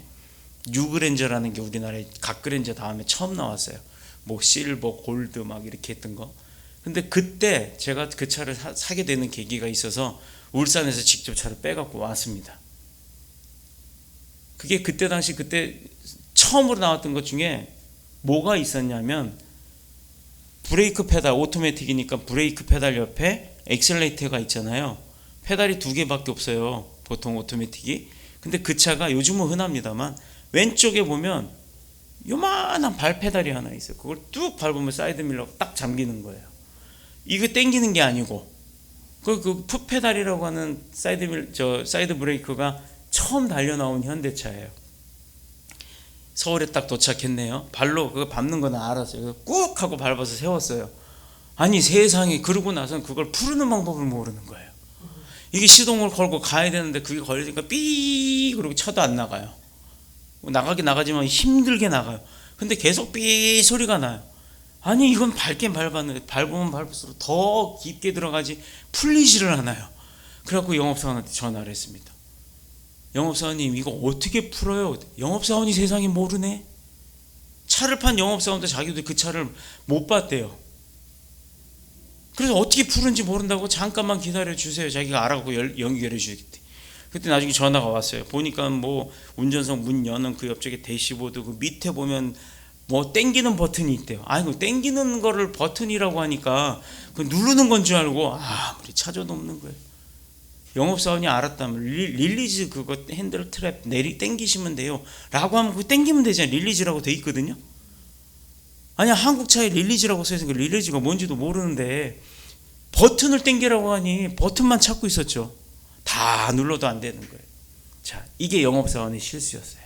뉴그랜저라는 게 우리나라에 각그랜저 다음에 처음 나왔어요. 뭐 실버, 골드 막 이렇게 했던 거. 근데 그때 제가 그 차를 사게 되는 계기가 있어서 울산에서 직접 차를 빼갖고 왔습니다. 그게 그때 당시 그때 처음으로 나왔던 것 중에 뭐가 있었냐면, 브레이크 페달, 오토매틱이니까 브레이크 페달 옆에 엑셀레이터가 있잖아요. 페달이 2개밖에 없어요, 보통 오토매틱이. 근데 그 차가 요즘은 흔합니다만 왼쪽에 보면 요만한 발 페달이 하나 있어요. 그걸 뚝 밟으면 사이드 밀러가 딱 잠기는 거예요. 이거 당기는 게 아니고 그 풋페달이라고 하는 사이드 브레이크가 처음 달려 나온 현대차예요. 서울에 딱 도착했네요. 발로 그거 밟는 거는 알았어요. 꾹 하고 밟아서 세웠어요. 아니 세상에, 그러고 나서는 그걸 푸르는 방법을 모르는 거예요. 이게 시동을 걸고 가야 되는데 그게 걸리니까 삐 그러고 쳐도 안 나가요. 나가긴 나가지만 힘들게 나가요. 근데 계속 삐 소리가 나요. 아니 이건 밟긴 밟았는데 밟으면 밟을수록 더 깊게 들어가지 풀리지를 않아요. 그래갖고 영업사원한테 전화를 했습니다. 영업사원님, 이거 어떻게 풀어요? 영업사원이 세상에 모르네. 차를 판 영업사원도 자기도 그 차를 못 봤대요. 그래서 어떻게 푸는지 모른다고 잠깐만 기다려주세요. 자기가 알아갖고 연결해 주겠대. 그때 나중에 전화가 왔어요. 보니까 뭐 운전석 문 여는 그 옆쪽에 대시보드 그 밑에 보면 뭐 땡기는 버튼이 있대요. 아이고, 땡기는 거를 버튼이라고 하니까 그 누르는 건 줄 알고 아무리 찾아도 없는 거예요. 영업사원이 알았다면 릴리즈 그거 핸들 트랩 땡기시면 돼요 라고 하면 그거 땡기면 되잖아요. 릴리즈라고 돼 있거든요. 아니, 한국 차에 릴리즈라고 써있으니까 릴리즈가 뭔지도 모르는데 버튼을 땡기라고 하니 버튼만 찾고 있었죠. 다 눌러도 안 되는 거예요. 자, 이게 영업사원의 실수였어요.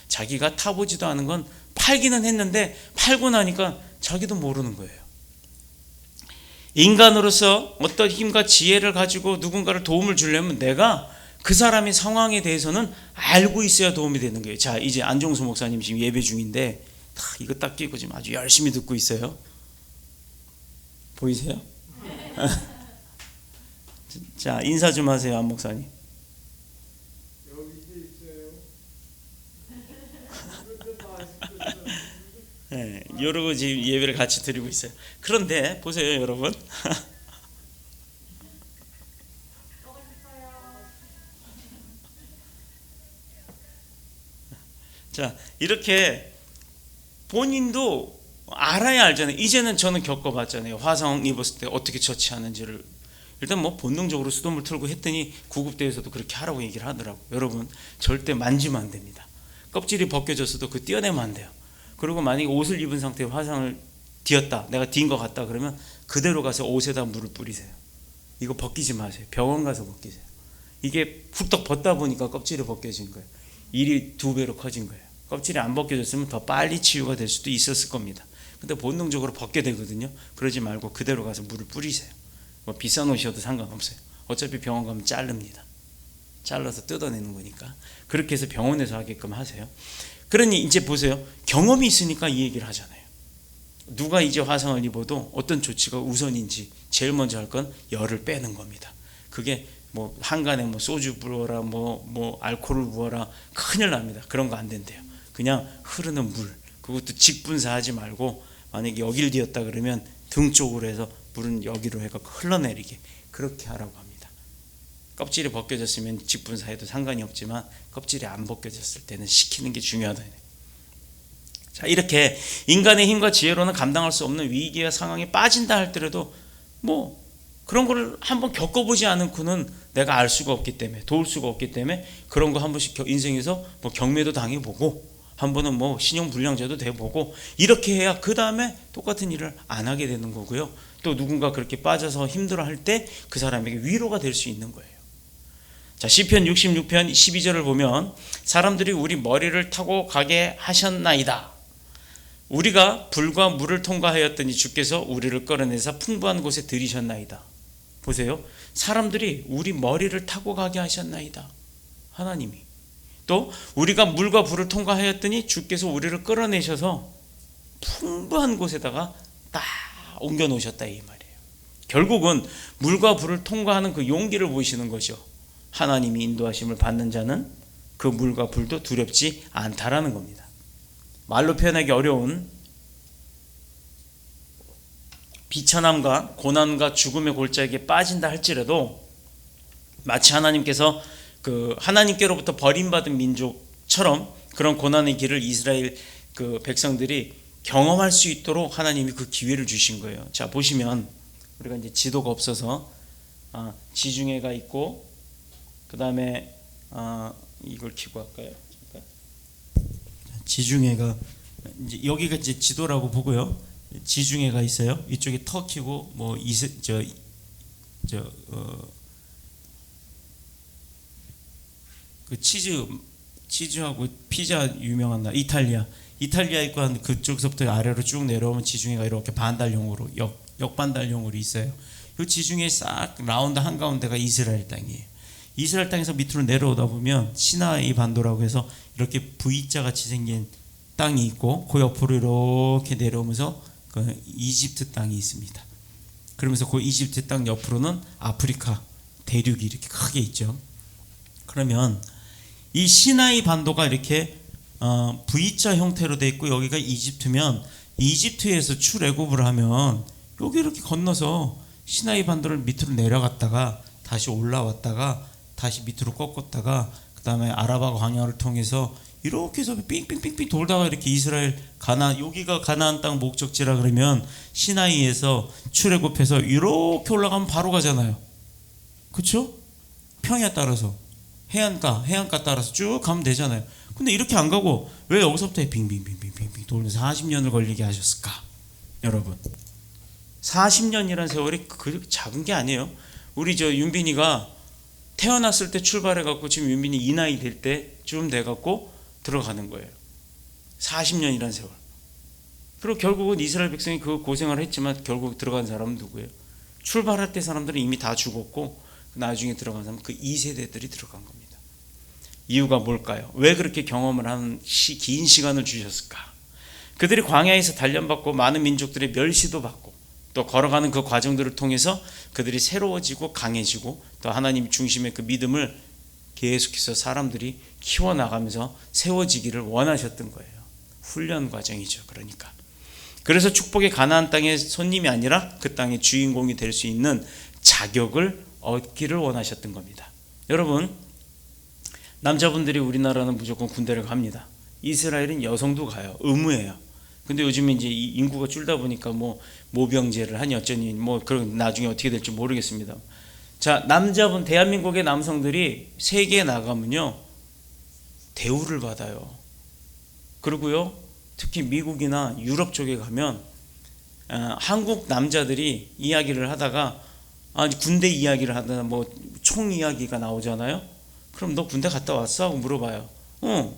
자기가 타보지도 않은 건 팔기는 했는데 팔고 나니까 자기도 모르는 거예요. 인간으로서 어떤 힘과 지혜를 가지고 누군가를 도움을 주려면 내가 그 사람의 상황에 대해서는 알고 있어야 도움이 되는 거예요. 자, 이제 안종수 목사님 지금 예배 중인데 이거 딱 끼고 지금 아주 열심히 듣고 있어요. 보이세요? 자, 인사 좀 하세요, 안 목사님. 여기 있어요. 네, 이러고 지금 예배를 같이 드리고 있어요. 그런데 보세요, 여러분. 자, 이렇게 본인도 알아야 알잖아요. 이제는 저는 겪어봤잖아요. 화상 입었을 때 어떻게 처치하는지를. 일단 뭐 본능적으로 수돗물 틀고 했더니 구급대에서도 그렇게 하라고 얘기를 하더라고요. 여러분 절대 만지면 안 됩니다. 껍질이 벗겨졌어도 그 떼어내면 안 돼요. 그리고 만약에 옷을 입은 상태에 화상을 뒤었다, 내가 뒤인 것 같다 그러면 그대로 가서 옷에다 물을 뿌리세요. 이거 벗기지 마세요. 병원 가서 벗기세요. 이게 훌떡 벗다 보니까 껍질이 벗겨진 거예요. 일이 2배로 커진 거예요. 껍질이 안 벗겨졌으면 더 빨리 치유가 될 수도 있었을 겁니다. 근데 본능적으로 벗게 되거든요. 그러지 말고 그대로 가서 물을 뿌리세요. 뭐 비싼 옷이어도 상관없어요. 어차피 병원 가면 자릅니다. 잘라서 뜯어내는 거니까. 그렇게 해서 병원에서 하게끔 하세요. 그러니 이제 보세요. 경험이 있으니까 이 얘기를 하잖아요. 누가 이제 화상을 입어도 어떤 조치가 우선인지 제일 먼저 할 건 열을 빼는 겁니다. 그게 뭐 한간에 뭐 소주 부어라 뭐 알코올을 부어라 큰일 납니다. 그런 거 안 된대요. 그냥 흐르는 물, 그것도 직분사하지 말고 만약에 여길 뒤었다 그러면 등 쪽으로 해서 물은 여기로 해갖고 흘러내리게 그렇게 하라고 합니다. 껍질이 벗겨졌으면 직분사해도 상관이 없지만 껍질이 안 벗겨졌을 때는 식히는 게 중요하다. 자, 이렇게 인간의 힘과 지혜로는 감당할 수 없는 위기와 상황에 빠진다 할때라도 뭐 그런 거를 한번 겪어보지 않고는 내가 알 수가 없기 때문에, 도울 수가 없기 때문에 그런 거 한 번씩 인생에서 뭐 경매도 당해보고 한 번은 뭐 신용불량자도 돼보고 이렇게 해야 그 다음에 똑같은 일을 안 하게 되는 거고요. 또 누군가 그렇게 빠져서 힘들어할 때 그 사람에게 위로가 될 수 있는 거예요. 자, 시편 66편 12절을 보면 사람들이 우리 머리를 타고 가게 하셨나이다. 우리가 불과 물을 통과하였더니 주께서 우리를 끌어내사 풍부한 곳에 들이셨나이다. 보세요. 사람들이 우리 머리를 타고 가게 하셨나이다. 하나님이. 또 우리가 물과 불을 통과하였더니 주께서 우리를 끌어내셔서 풍부한 곳에다가 딱 옮겨 놓으셨다 이 말이에요. 결국은 물과 불을 통과하는 그 용기를 보이시는 거죠. 하나님이 인도하심을 받는 자는 그 물과 불도 두렵지 않다라는 겁니다. 말로 표현하기 어려운 비천함과 고난과 죽음의 골짜기에 빠진다 할지라도 마치 하나님께서 그 하나님께로부터 버림받은 민족처럼 그런 고난의 길을 이스라엘 그 백성들이 경험할 수 있도록 하나님이 그 기회를 주신 거예요. 자, 보시면 우리가 이제 지도가 없어서 지중해가 있고 그 다음에 이걸 켜고 할까요? 지중해가 이제 여기가 이제 지도라고 보고요. 지중해가 있어요. 이쪽이 터키고 뭐 그 치즈하고 피자 유명한 나라 이탈리아 있고 한 그쪽서부터 아래로 쭉 내려오면 지중해가 이렇게 반달형으로 역반달형으로 있어요. 이 지중해 싹 라운드 한가운데가 이스라엘 땅이에요. 이스라엘 땅에서 밑으로 내려오다 보면 시나이 반도라고 해서 이렇게 V자 같이 생긴 땅이 있고 그 옆으로 이렇게 내려오면서 그 이집트 땅이 있습니다. 그러면서 그 이집트 땅 옆으로는 아프리카 대륙이 이렇게 크게 있죠. 그러면 이 시나이 반도가 이렇게 V자 형태로 돼 있고 여기가 이집트면 이집트에서 출애굽을 하면 여기 이렇게 건너서 시나이 반도를 밑으로 내려갔다가 다시 올라왔다가 다시 밑으로 꺾었다가 그 다음에 아라바 광야를 통해서 이렇게 해서 삥삥삥삥 돌다가 이렇게 이스라엘 여기가 가나안 땅 목적지라 그러면 시나이에서 출애굽해서 이렇게 올라가면 바로 가잖아요. 그렇죠? 평야 따라서 해안가 따라서 쭉 가면 되잖아요. 근데 이렇게 안 가고 왜 여기서부터 빙빙빙빙빙 돌면서 40년을 걸리게 하셨을까? 여러분 40년이라는 세월이 그 작은 게 아니에요. 우리 저 윤빈이가 태어났을 때 출발해갖고 지금 윤빈이 이 나이 될 때쯤 돼갖고 들어가는 거예요. 40년이라는 세월. 그리고 결국은 이스라엘 백성이 그 고생을 했지만 결국 들어간 사람은 누구예요? 출발할 때 사람들은 이미 다 죽었고 나중에 들어간 사람은 그 2세대들이 들어간 겁니다. 이유가 뭘까요? 왜 그렇게 경험을 하는 긴 시간을 주셨을까? 그들이 광야에서 단련받고 많은 민족들의 멸시도 받고 또 걸어가는 그 과정들을 통해서 그들이 새로워지고 강해지고 또 하나님 중심의 그 믿음을 계속해서 사람들이 키워나가면서 세워지기를 원하셨던 거예요. 훈련 과정이죠. 그러니까 그래서 축복의 가나안 땅의 손님이 아니라 그 땅의 주인공이 될 수 있는 자격을 얻기를 원하셨던 겁니다. 여러분 남자분들이 우리나라는 무조건 군대를 갑니다. 이스라엘은 여성도 가요. 의무예요. 근데 요즘에 이제 인구가 줄다 보니까 뭐 모병제를 하니 어쩌니 뭐 그런 나중에 어떻게 될지 모르겠습니다. 자, 남자분 대한민국의 남성들이 세계에 나가면요 대우를 받아요. 그리고요 특히 미국이나 유럽 쪽에 가면 한국 남자들이 이야기를 하다가 군대 이야기를 하다가 뭐 총 이야기가 나오잖아요. 그럼 너 군대 갔다 왔어? 하고 물어봐요.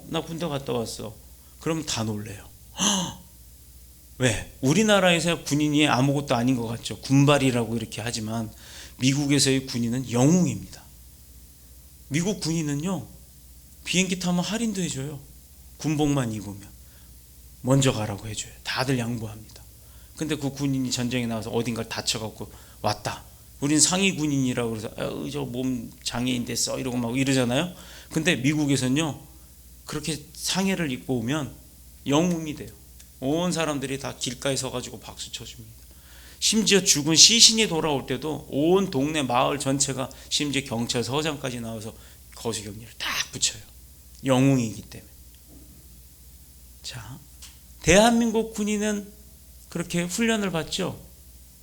나 군대 갔다 왔어. 그럼 다 놀래요. 왜? 우리나라에서 군인이 아무것도 아닌 것 같죠. 군발이라고 이렇게 하지만 미국에서의 군인은 영웅입니다. 미국 군인은요 비행기 타면 할인도 해줘요. 군복만 입으면 먼저 가라고 해줘요. 다들 양보합니다. 근데 그 군인이 전쟁에 나와서 어딘가를 다쳐갖고 왔다. 우린 상위 군인이라고 그래서 저 몸 장애인 됐어 이러고 막 이러잖아요. 근데 미국에서는요 그렇게 상해를 입고 오면 영웅이 돼요. 온 사람들이 다 길가에 서가지고 박수 쳐줍니다. 심지어 죽은 시신이 돌아올 때도 온 동네 마을 전체가 심지어 경찰서장까지 나와서 거시경리를 딱 붙여요. 영웅이기 때문에. 자, 대한민국 군인은 그렇게 훈련을 받죠.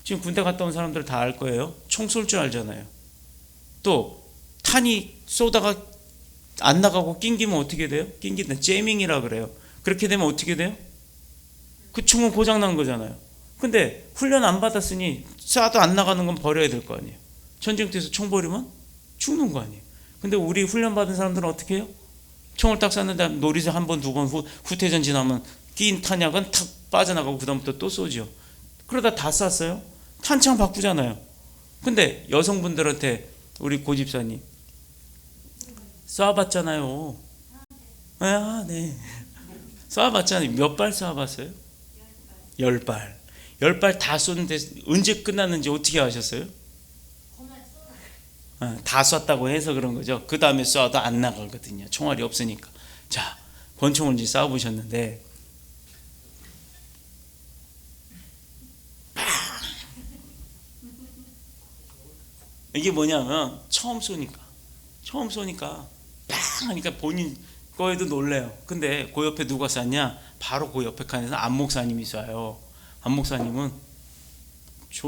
지금 군대 갔다 온 사람들 다 알 거예요. 총 쏠 줄 알잖아요. 또 탄이 쏘다가 안 나가고 낑기면 어떻게 돼요? 낑기다 제밍이라 그래요. 그렇게 되면 어떻게 돼요? 그 총은 고장난 거잖아요. 근데 훈련 안 받았으니 쏴도 안 나가는 건 버려야 될 거 아니에요. 전쟁터에서 총 버리면 죽는 거 아니에요. 근데 우리 훈련 받은 사람들은 어떻게 해요? 총을 딱 쐈는데 놀이서 한 번, 두 번 후퇴전 지나면 낀 탄약은 탁 빠져나가고 그 다음부터 또 쏘죠. 그러다 다 쐈어요. 탄창 바꾸잖아요. 근데 여성분들한테 우리 고집사님 쏴봤잖아요. 네. 쏴봤잖아요. 몇 발 쏴봤어요? 10발. 10발 다 쏘는데 언제 끝났는지 어떻게 아셨어요? 다 쐈다고 해서 그런 거죠. 그 다음에 쏴도 안 나가거든요. 총알이 없으니까. 자, 권총을 이제 쏴보셨는데 이게 뭐냐면 처음 쏘니까 빵 하니까 본인 거에도 놀래요. 근데 그 옆에 누가 쐈냐? 바로 그 옆에 칸에서 안 목사님이 쏴요. 안 목사님은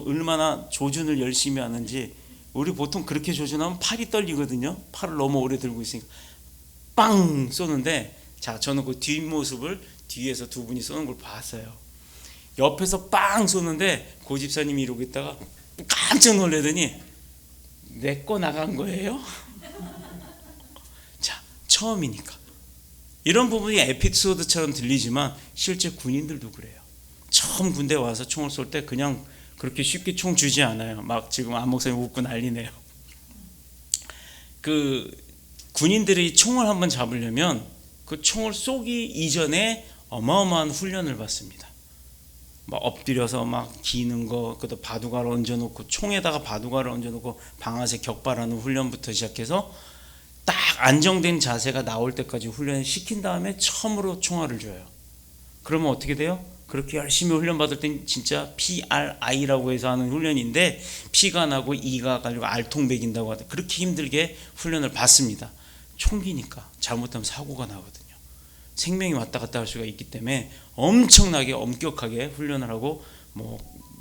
얼마나 조준을 열심히 하는지 우리 보통 그렇게 조준하면 팔이 떨리거든요. 팔을 너무 오래 들고 있으니까 빵 쏘는데 자 저는 그 뒷모습을 뒤에서 두 분이 쏘는 걸 봤어요. 옆에서 빵 쏘는데 고 집사님이 이러고 있다가 깜짝 놀라더니 내 거 나간 거예요? 자, 처음이니까. 이런 부분이 에피소드처럼 들리지만 실제 군인들도 그래요. 처음 군대 와서 총을 쏠 때 그냥 그렇게 쉽게 총 주지 않아요. 막 지금 안 목사님 웃고 난리네요. 그 군인들이 총을 한번 잡으려면 그 총을 쏘기 이전에 어마어마한 훈련을 받습니다. 막 엎드려서 막 기는 거, 그것도 바둑알을 얹어놓고 총에다가 바둑알을 얹어놓고 방아쇠 격발하는 훈련부터 시작해서 딱 안정된 자세가 나올 때까지 훈련을 시킨 다음에 처음으로 총알을 줘요. 그러면 어떻게 돼요? 그렇게 열심히 훈련 받을 땐 진짜 PRI라고 해서 하는 훈련인데 피가 나고 이가 가지고 알통 매긴다고 하다 그렇게 힘들게 훈련을 받습니다. 총기니까 잘못하면 사고가 나거든요. 생명이 왔다 갔다 할 수가 있기 때문에 엄청나게 엄격하게 훈련을 하고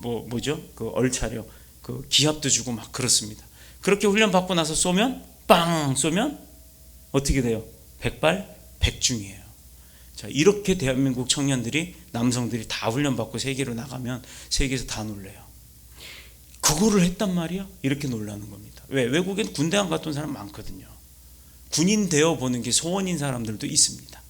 뭐죠? 그 얼차려 그 기합도 주고 막 그렇습니다. 그렇게 훈련 받고 나서 쏘면 빵 쏘면 어떻게 돼요? 백발 백중이에요. 자, 이렇게 대한민국 청년들이 남성들이 다 훈련 받고 세계로 나가면 세계에서 다 놀래요. 그거를 했단 말이야? 이렇게 놀라는 겁니다. 왜? 외국엔 군대 안 갔던 사람 많거든요. 군인 되어 보는 게 소원인 사람들도 있습니다.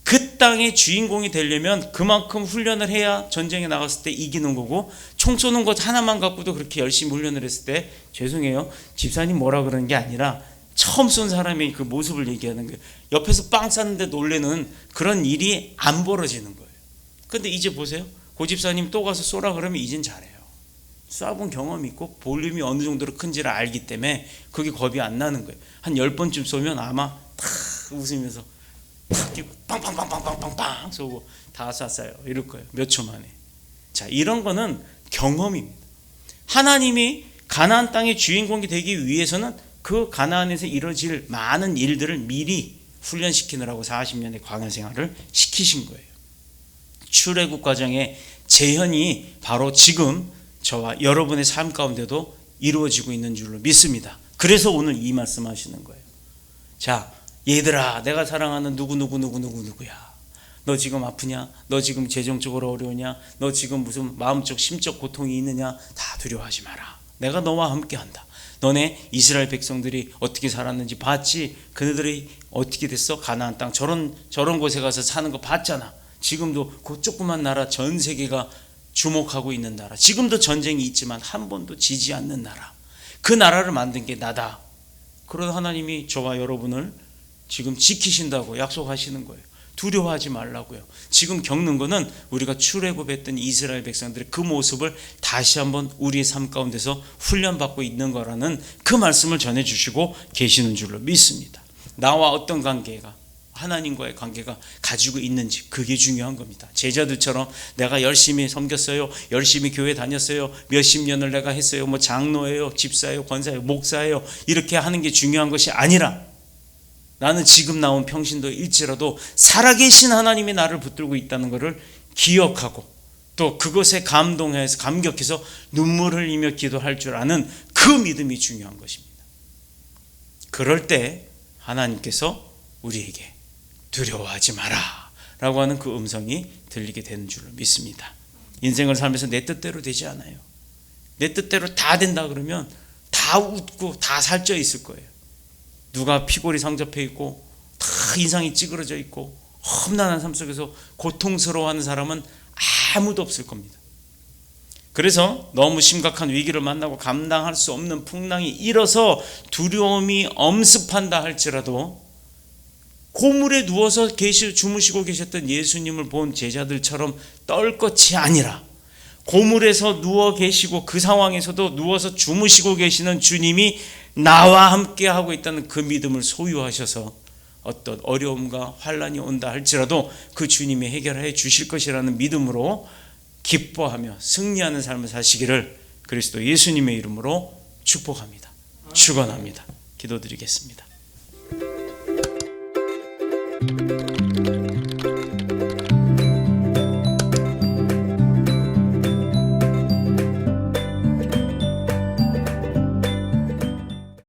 그 땅의 주인공이 되려면 그만큼 훈련을 해야 전쟁에 나갔을 때 이기는 거고 총 쏘는 것 하나만 갖고도 그렇게 열심히 훈련을 했을 때 죄송해요. 집사님 뭐라 그러는 게 아니라 처음 쏜 사람의 그 모습을 얘기하는 거예요. 옆에서 빵 쐈는데 놀래는 그런 일이 안 벌어지는 거예요. 근데 이제 보세요. 고 집사님 또 가서 쏘라 그러면 이젠 잘해요. 쏴본 경험이 있고 볼륨이 어느 정도로 큰지를 알기 때문에 그게 겁이 안 나는 거예요. 한 10번쯤 쏘면 아마 탁 웃으면서 탁 끼고 빵빵빵빵빵빵 쏘고 다 쐈어요. 이럴 거예요. 몇 초 만에. 자, 이런 거는 경험입니다. 하나님이 가나안 땅의 주인공이 되기 위해서는 그 가나안에서 이루어질 많은 일들을 미리 훈련시키느라고 40년의 광야 생활을 시키신 거예요. 출애굽 과정의 재현이 바로 지금 저와 여러분의 삶 가운데도 이루어지고 있는 줄로 믿습니다. 그래서 오늘 이 말씀 하시는 거예요. 자, 얘들아, 내가 사랑하는 누구야. 너 지금 아프냐? 너 지금 재정적으로 어려우냐? 너 지금 무슨 마음적 심적 고통이 있느냐? 다 두려워하지 마라. 내가 너와 함께 한다. 너네 이스라엘 백성들이 어떻게 살았는지 봤지? 그들이 어떻게 됐어? 가나안 땅 저런 곳에 가서 사는 거 봤잖아. 지금도 그 조그만 나라, 전 세계가 주목하고 있는 나라, 지금도 전쟁이 있지만 한 번도 지지 않는 나라, 그 나라를 만든 게 나다. 그런 하나님이 저와 여러분을 지금 지키신다고 약속하시는 거예요. 두려워하지 말라고요. 지금 겪는 거는 우리가 출애굽했던 이스라엘 백성들의 그 모습을 다시 한번 우리의 삶 가운데서 훈련받고 있는 거라는 그 말씀을 전해주시고 계시는 줄로 믿습니다. 나와 어떤 관계가, 하나님과의 관계가 가지고 있는지, 그게 중요한 겁니다. 제자들처럼 내가 열심히 섬겼어요, 열심히 교회 다녔어요, 몇십 년을 내가 했어요, 뭐 장로예요, 집사예요, 권사예요, 목사예요, 이렇게 하는 게 중요한 것이 아니라, 나는 지금 나온 평신도일지라도 살아계신 하나님이 나를 붙들고 있다는 것을 기억하고 또 그것에 감동해서 감격해서 눈물 흘리며 기도할 줄 아는 그 믿음이 중요한 것입니다. 그럴 때 하나님께서 우리에게 두려워하지 마라 라고 하는 그 음성이 들리게 되는 줄로 믿습니다. 인생을 살면서 내 뜻대로 되지 않아요. 내 뜻대로 다 된다 그러면 다 웃고 다 살쪄 있을 거예요. 누가 피골이 상접해 있고 다 인상이 찌그러져 있고 험난한 삶 속에서 고통스러워하는 사람은 아무도 없을 겁니다. 그래서 너무 심각한 위기를 만나고 감당할 수 없는 풍랑이 일어서 두려움이 엄습한다 할지라도 고물에 누워서 주무시고 계셨던 예수님을 본 제자들처럼 떨 것이 아니라 고물에서 누워 계시고 그 상황에서도 누워서 주무시고 계시는 주님이 나와 함께 하고 있다는 그 믿음을 소유하셔서 어떤 어려움과 환난이 온다 할지라도 그 주님이 해결해 주실 것이라는 믿음으로 기뻐하며 승리하는 삶을 사시기를 그리스도 예수님의 이름으로 축복합니다. 축원합니다. 기도드리겠습니다.